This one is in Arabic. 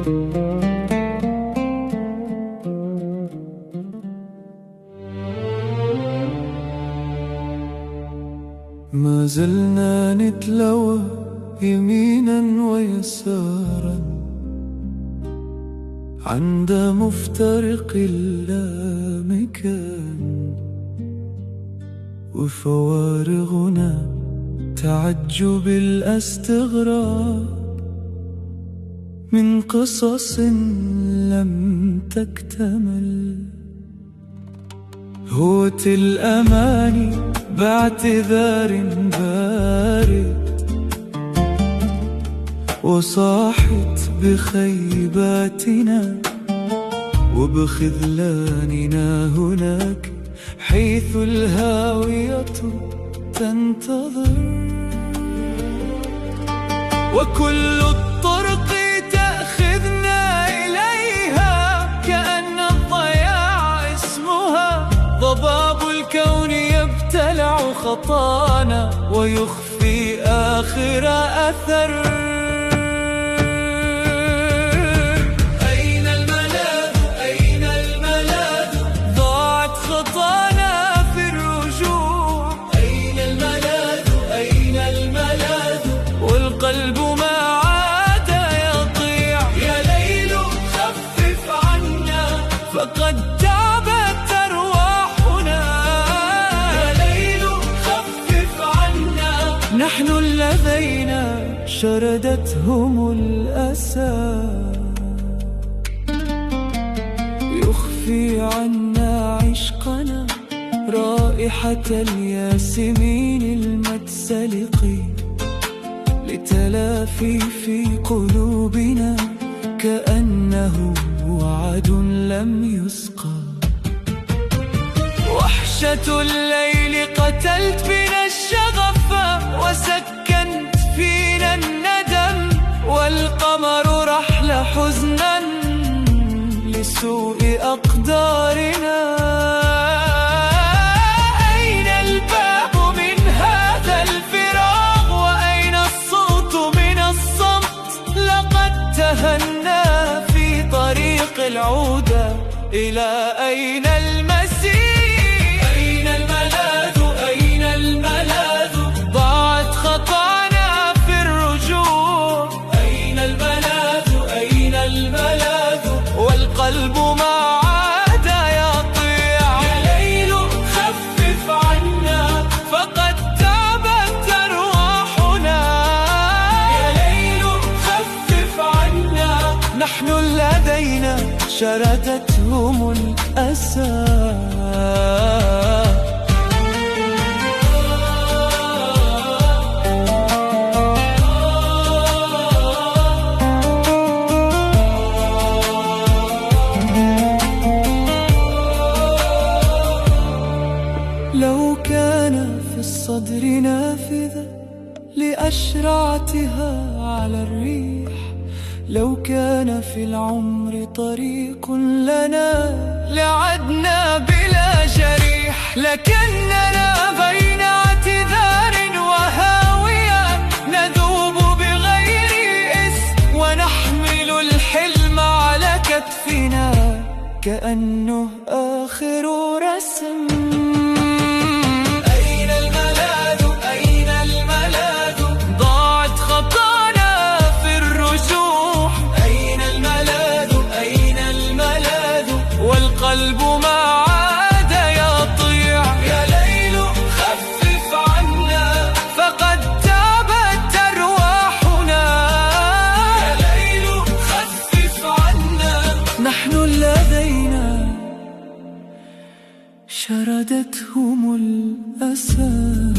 ما زلنا نتلوى يمينا ويسارا عند مفترق اللامكان، وفوارغنا تعج بالاستغراب من قصص لم تكتمل. هوت الأماني باعتذار بارد، وصاحت بخيباتنا وبخذلاننا هناك حيث الهاوية تنتظر. وكل الطرق تأخذنا إليها كأن الضياع اسمها. ضباب الكون يبتلع خطانا ويخفي آخر أثر. أين الملاذ أين الملاذ؟ ضاعت خطانا في الرجوع. أين الملاذ أين الملاذ؟ والقلب ما عاد يضيع. يا ليل خفف عنا فقد تعبت أرواحنا. يا ليل خفف عنا نحن الذين شردتهم الأسى. يخفي عنا عشقنا رائحة الياسمين المتسلق، لتلافي في قلوبنا كأنه وعد لم يسقى. وحشة الليل قتلت بنا الشغف وسكنت فينا الندم، والقمر رحل حزنا لسوء أقدارنا. أين الباب من هذا الفراغ؟ وأين الصوت من الصمت؟ لقد تهنا في طريق العودة. إلى أين المسير؟ أين الملاذ أين الملاذ؟ ضاعت خطانا في الرجوع. أين الملاذ أين الملاذ؟ والقلب ما عاد يطيع. يا ليل خفف عنا فقد تعبت أرواحنا. يا ليل خفف عنا نحن الذين شردتهم الأسى. لو كان في الصدر نافذة لأشرعتها على الريح، لو كان في العمر طريق لنا لعدنا بلا جريح، لكننا بين اعتذار وهاوية نذوب بغير اسم، ونحمل الحلم على كتفنا كأنه آخر رسم. أين الملاذ أين الملاذ؟ ضاعت خطانا في الرجوع. أين الملاذ أين الملاذ؟ والقلب ما عاد يطيع. يا ليل خفف عنا فقد تعبت أرواحنا. يا ليل خفف عنا نحن الذين شردتهم الأسى.